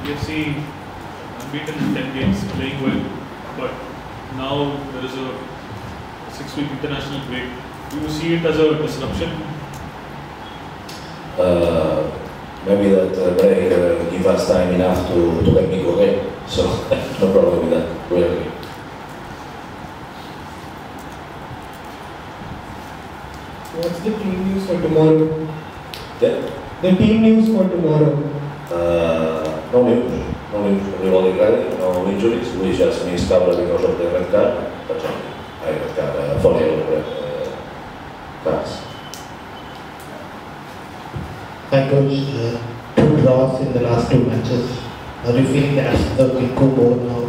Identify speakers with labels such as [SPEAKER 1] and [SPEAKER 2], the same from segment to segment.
[SPEAKER 1] We have seen unbeaten in 10 games, playing well, but now there is a 6-week international break. Do you see it as a disruption?
[SPEAKER 2] Maybe that break give us time enough to get me okay, so no problem with that, really.
[SPEAKER 3] What's the team news for tomorrow?
[SPEAKER 2] Yeah?
[SPEAKER 3] The team news for tomorrow.
[SPEAKER 2] No news. Everybody ready, no injuries. We just missed Cabra because of the red card. That's all. I red card, 4 red cards.
[SPEAKER 4] Hi coach, 2 draws in the last 2 matches. Are you feeling the absence of Nico more now?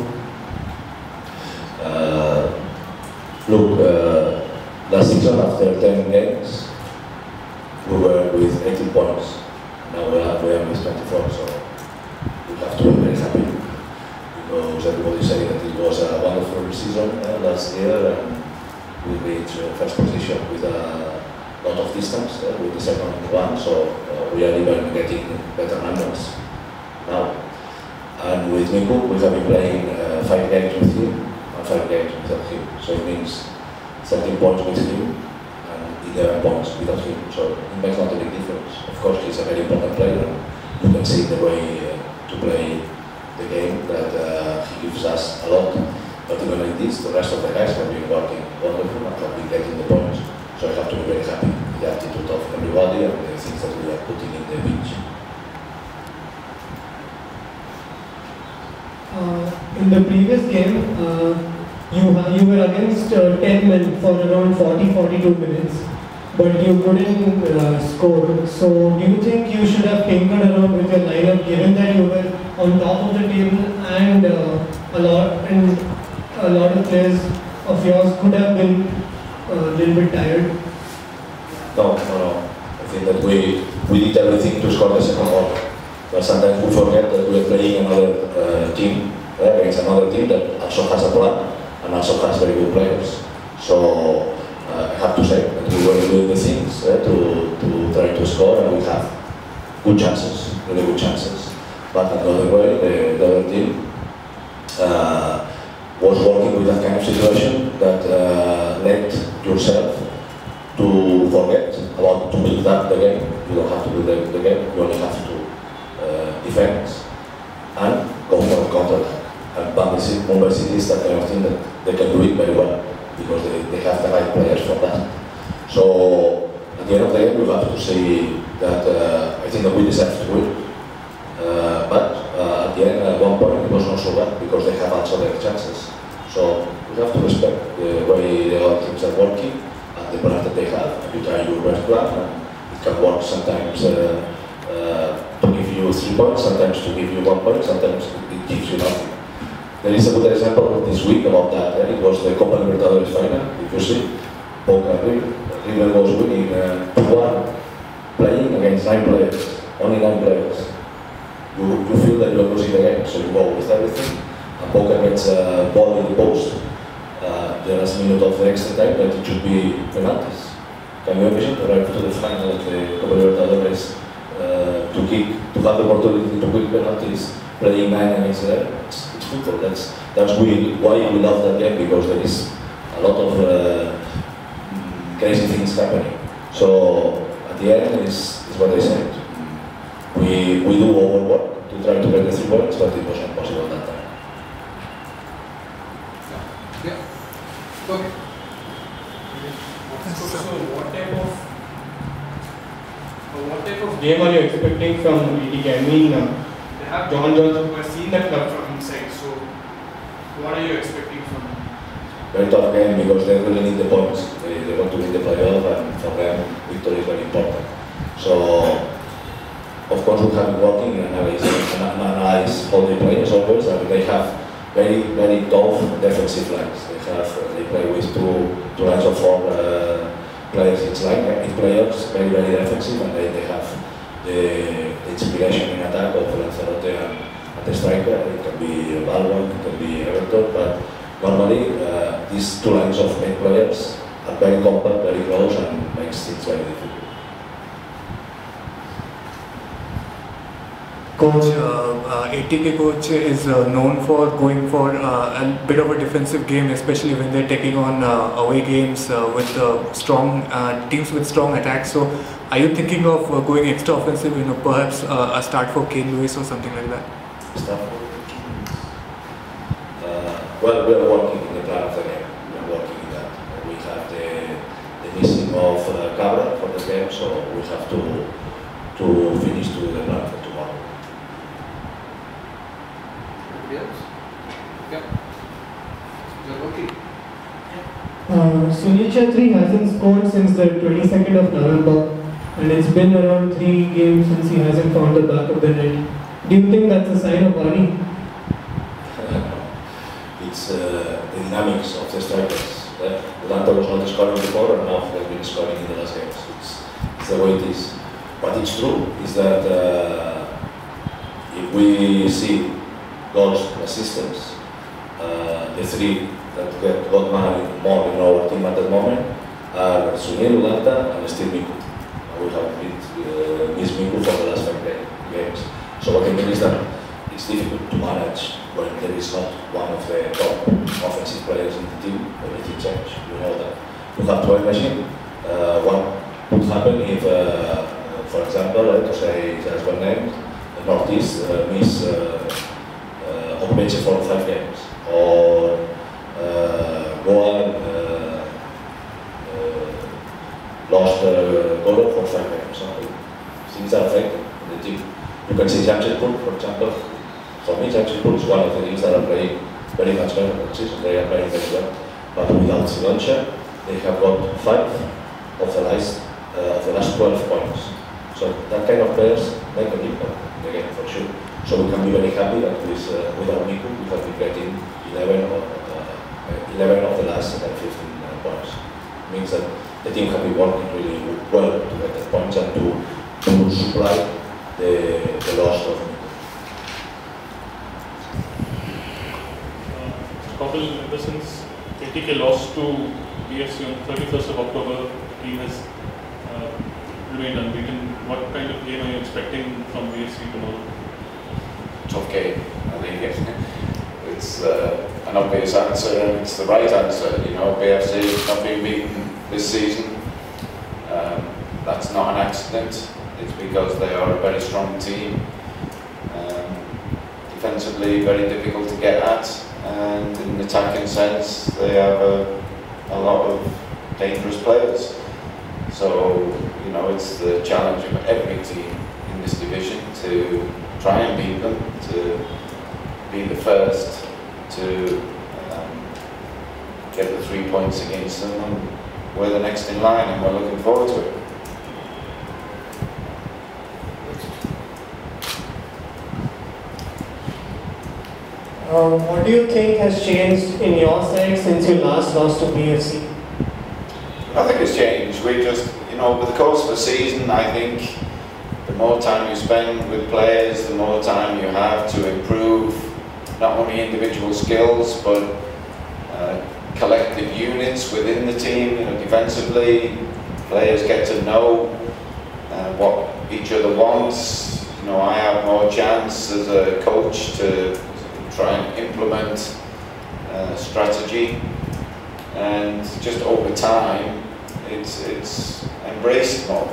[SPEAKER 2] Look, last season after 10 games, we were with 18 points. Now we are with 24, so we have to be very happy. Because everybody said that it was a wonderful season last year, and we reached first position with a lot of distance with the second one, so we are even getting better numbers now. And with Miku, we have been playing 5 games with him and 5 games without him, so it means 13 points with him and 11 points without him, so it makes not a big difference. Of course, he's a very important player, and you can see the way to play the game that he gives us a lot. But even like this, the rest of the guys have been working wonderful and have been getting the points. So I have to be very happy with the attitude of everybody and the things that we are putting in the pitch.
[SPEAKER 3] In the previous game, you were against 10 men for around 40-42 minutes, but you couldn't score. So do you think you should have tinkered around with your lineup, given that you were on top of the table and a lot of players of yours could have been a little bit tired?
[SPEAKER 2] No. I think that we did everything to score the second goal. But sometimes we forget that we are playing another team against another team that also has a plan and also has very good players. So I have to say that we were doing the things to try to score, and we have good chances, really good chances. But in the other way, the other team was working with that kind of situation that led yourself to forget about to build up the game. You don't have to build the game, you only have to defend and go for the counter. And Mumbai City is that kind of thing that they can do it very well because they have the right players for that. So at the end of the game, we have to say that I think that we deserve to win. But at the end, at one point, it was not so bad because they have also their chances. So we have to respect the way the other teams are working and the plan that they have. And you try your best plan, and it can work sometimes to give you 3 points, sometimes to give you 1 point, sometimes it gives you nothing. There is a good example this week about that. It was the Copa Libertadores final. If you see, Boca River was winning 2-1, playing against 9 players, only 9 players. You feel that you are losing the game, so you go with everything. And Boca gets a ball in the post. The last minute of the extra time, that it should be penalties. Can you imagine to arrive to the final of the Copa Libertadores to have the opportunity to kick penalties, playing 9 against 11? It's football. That's why we love that game, because there is a lot of crazy things happening. So at the end is what I said. We do our work to try to get the 3 points, but it was not possible that time.
[SPEAKER 5] Yeah. Okay.
[SPEAKER 3] So what type of game are you expecting from ATK? I mean, they have John Johnson who has seen the club from inside. So what are you expecting from them?
[SPEAKER 2] Very tough game because they really need the points. They want to win the playoff, and for them, victory is very important. So, of course, we have been working and analyze all the players always, and they have very, very tough defensive lines. They play with two lines of 4 players each line, 8 players, very, very defensive, and they have the inspiration in attack of Lanzarote and the striker. It can be Balwan, it can be Everton, but normally these 2 lines of 8 players are very compact, very close, and makes things very difficult.
[SPEAKER 6] coach, ATK coach is known for going for a bit of a defensive game, especially when they're taking on away games with strong teams with strong attacks. So, are you thinking of going extra offensive? Perhaps a start for Kane Lewis or something like that.
[SPEAKER 2] Well, we are working in the plan of the game. We are working in that. We have the missing of Cabra for the game, so we have to finish to the plan for tomorrow.
[SPEAKER 5] Yes? Yeah. Is that okay?
[SPEAKER 3] Sunil Chhetri hasn't scored since the 22nd of November, and it's been around 3 games since he hasn't found the back of the net. Do you think that's a sign of worry?
[SPEAKER 2] It's the dynamics of the strikers. Atlanta was not scoring before, and now they've been scoring in the last games. It's the way it is. What is true is that if we see those assistants, the 3 that got more in our team at the moment are Sunil, Lanta, and Steve Miku. We have missed Miku for the last 5 games. So what I mean is that it's difficult to manage when there is not one of the top offensive players in the team. Everything changes. You know that. You have to imagine what would happen if, for example, to say just one name, the Northeast miss Ogbeche for 5 games, or Goa lost Golo for 5 games. So things are affecting the team. You can see Jamshedpur, for example. For me, Jamshedpur is one of the teams that are playing very much better than season. They are playing very well. But without Siloncia, they have got 5 of the last 12 points. So that kind of players make an impact in the game for sure. So we can be very happy that without Miku, we have been getting 11 of the last 15 points. It means that the team have been working really well to get the points and to supply the loss of Miku.
[SPEAKER 1] Coppell, ever since ATK lost to BFC on 31st of October, the team has remained unbeaten. What kind of game are you expecting from BFC tomorrow?
[SPEAKER 7] Tough game, I think. It's an obvious answer, and it's the right answer. BFC has not been beaten this season. That's not an accident. It's because they are a very strong team. Defensively, very difficult to get at, and in an attacking sense, they have a lot of dangerous players. So, it's the challenge of every team in this division to try and beat them, to be the first to get the 3 points against them, and we're the next in line, and we're looking forward to it.
[SPEAKER 3] What do you think has changed in your side since you last lost to BFC?
[SPEAKER 7] Nothing has changed. We just, over the course of a season, I think the more time you spend with players, the more time you have to improve not only individual skills, but collective units within the team. Defensively, players get to know what each other wants. I have more chance as a coach to try and implement strategy, and just over time, it's embraced more.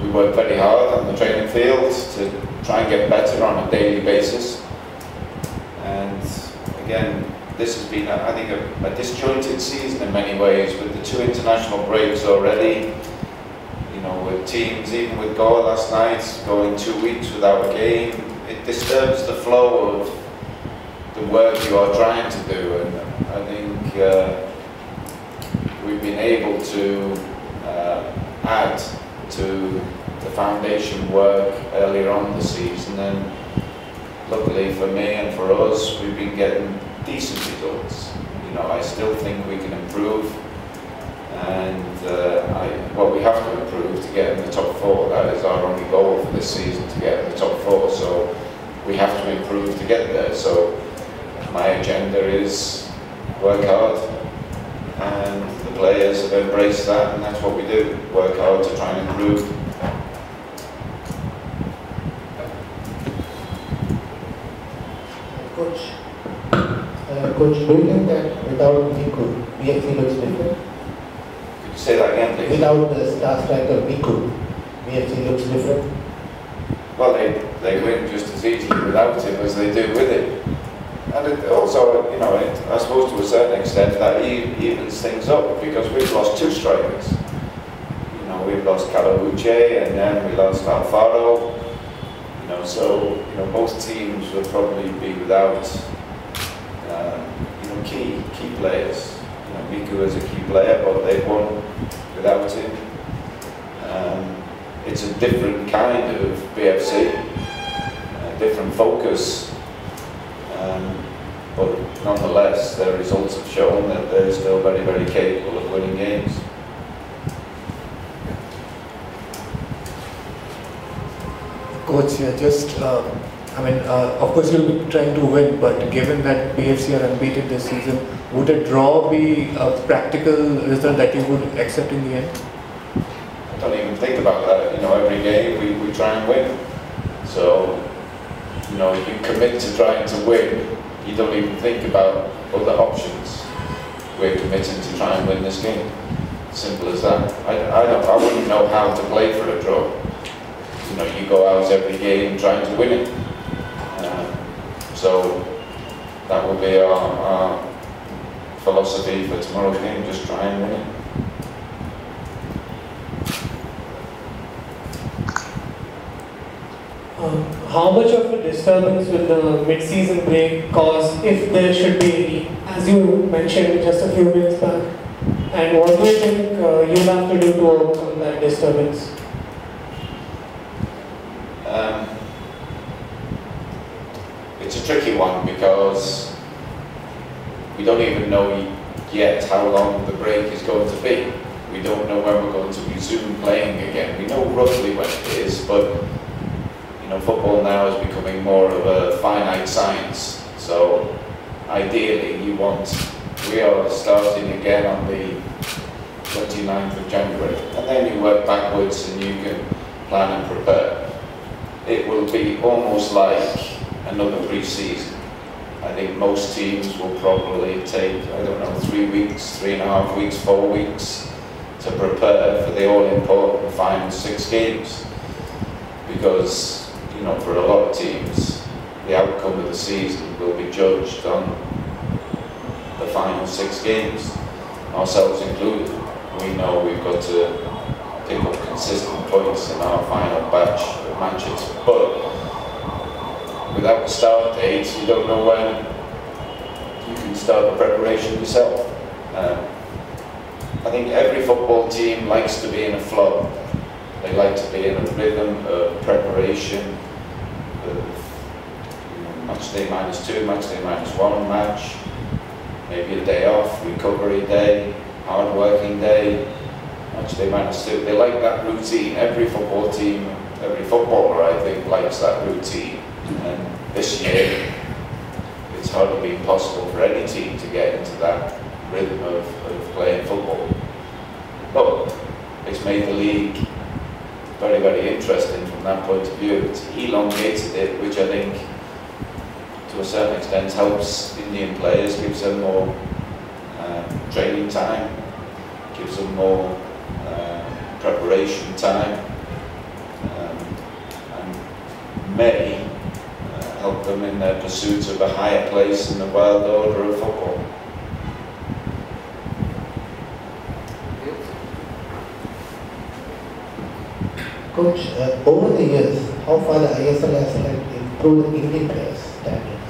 [SPEAKER 7] We work very hard on the training field to try and get better on a daily basis. And again, this has been, I think, a disjointed season in many ways, with the 2 international breaks already. With teams, even with Goa last night, going 2 weeks without a game, it disturbs the flow of the work you are trying to do. And I think we've been able to add to the foundation work earlier on the season, and luckily for me and for us, we've been getting decent results. I still think we can improve, and what we have to improve to get in the top 4, that is our only goal for this season, to get in the top 4, so we have to improve to get there. So my agenda is work hard, and the players have embraced that, and that's what we do, work hard to try and improve.
[SPEAKER 4] Coach, Coach, do you think that without Miku, BFC looks different?
[SPEAKER 7] Could you say that again, please?
[SPEAKER 4] Without the star striker Miku, BFC looks different?
[SPEAKER 7] Well, they win just as easily without him as they do with him. And it also, you know, I suppose to a certain extent that evens things up, because we've lost 2 strikers. You know, we've lost Kalabuche and then we lost Alfaro. You know, so, you know, most teams will probably be without, you know, key players. You know, Miku is a key player, but they've won without him. It's a different kind of BFC, a different focus, but nonetheless, their results have shown that they're still very, very capable of winning games.
[SPEAKER 6] Coach, I mean, of course you'll be trying to win, but given that BFC are unbeaten this season, would a draw be a practical result that you would accept in the end?
[SPEAKER 7] I don't even think about that. You know, every game we try and win. So, you know, if you commit to trying to win, you don't even think about other options. We're committing to try and win this game. Simple as that. I wouldn't know how to play for a draw. You know, you go out every game trying to win it. So that will be our philosophy for tomorrow's game, just try and win it.
[SPEAKER 3] How much of a disturbance will the mid-season break cause, if there should be any, as you mentioned just a few minutes back? And what do you think you'll have to do to overcome that disturbance?
[SPEAKER 7] It's a tricky one because we don't even know yet how long the break is going to be. We don't know when we're going to resume playing again. We know roughly when it is, but you know, football now is becoming more of a finite science. So ideally, we are starting again on the 29th of January, and then you work backwards and you can plan and prepare. It will be almost like another pre-season. I think most teams will probably take, I don't know, 3 weeks, 3.5 weeks, 4 weeks to prepare for the all-important final 6 games. Because, you know, for a lot of teams, the outcome of the season will be judged on the final 6 games, ourselves included. We know we've got to pick up consistent points in our final batch of matches. But without the start date, you don't know when you can start the preparation yourself. I think every football team likes to be in a flow. They like to be in a rhythm of preparation, of match day -2, match day -1 match, maybe a day off, recovery day, hard working day, match day -2. They like that routine. Every football team, every footballer, I think, likes that routine. And this year, it's hardly been possible for any team to get into that rhythm of playing football. But it's made the league very, very interesting from that point of view. It's elongated it, which I think, to a certain extent, helps Indian players, gives them more training time, gives them more preparation time, and may help them in their pursuit of a higher place in the world order of football.
[SPEAKER 4] Coach, over the years, how far the ISL has improved the Indian players' standards?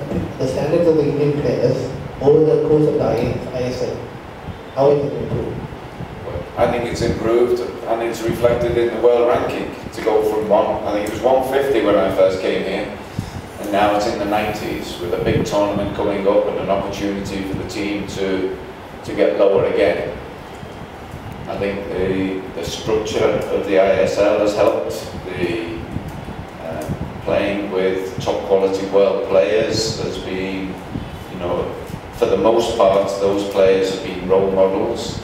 [SPEAKER 4] I think the standards of the Indian players over the course of the ISL, how has it improved?
[SPEAKER 7] I think it's improved, and it's reflected in the world ranking to go from I think it was 150 when I first came here, and now it's in the 90s with a big tournament coming up and an opportunity for the team to get lower again. I think the structure of the ISL has helped. The playing with top quality world players has been, you know, for the most part, those players have been role models.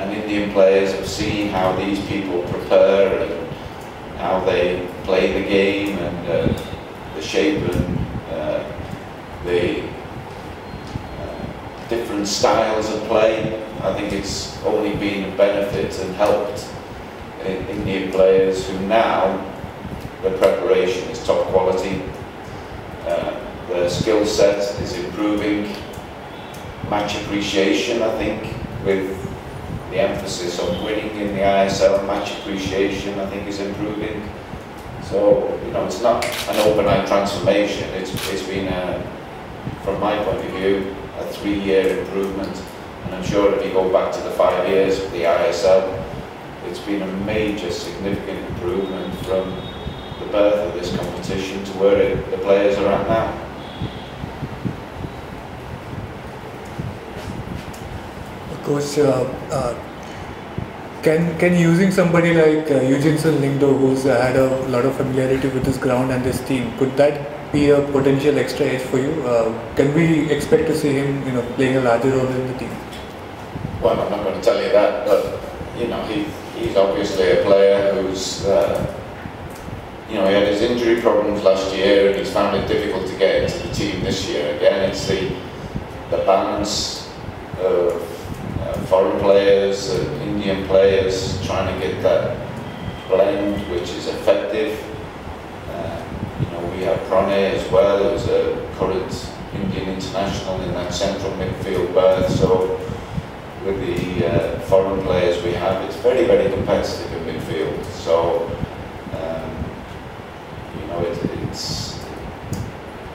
[SPEAKER 7] And Indian players have seen how these people prepare and how they play the game, and the shape and the different styles of play. I think it's only been a benefit and helped Indian players who now the preparation is top quality, the skill set is improving, match appreciation, I think, with the emphasis on winning in the ISL, match appreciation I think is improving. So, you know, it's not an overnight transformation, it's been from my point of view, a 3-year improvement, and I'm sure if you go back to the 5 years of the ISL, it's been a major significant improvement from the birth of this competition to where the players are at now.
[SPEAKER 6] Coach, can using somebody like Eugene Lingdo, who's had a lot of familiarity with this ground and this team, could that be a potential extra edge for you? Can we expect to see him, playing a larger role in the team?
[SPEAKER 7] Well, I'm not going to tell you that, but you know, he's obviously a player who's, he had his injury problems last year, and he's found it difficult to get into the team this year. Again, it's the balance of foreign players and Indian players trying to get that blend which is effective. We have Pranay as well, who's a current Indian international in that central midfield berth. So with the foreign players we have, it's very, very competitive in midfield. So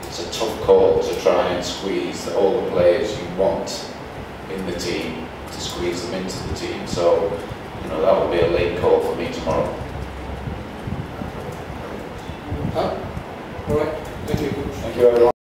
[SPEAKER 7] it's a tough call to try and squeeze all the players you want in the team, to squeeze them into the team. So that will be a late call for me tomorrow.
[SPEAKER 5] All right. Thank you.
[SPEAKER 7] Thank you, everyone.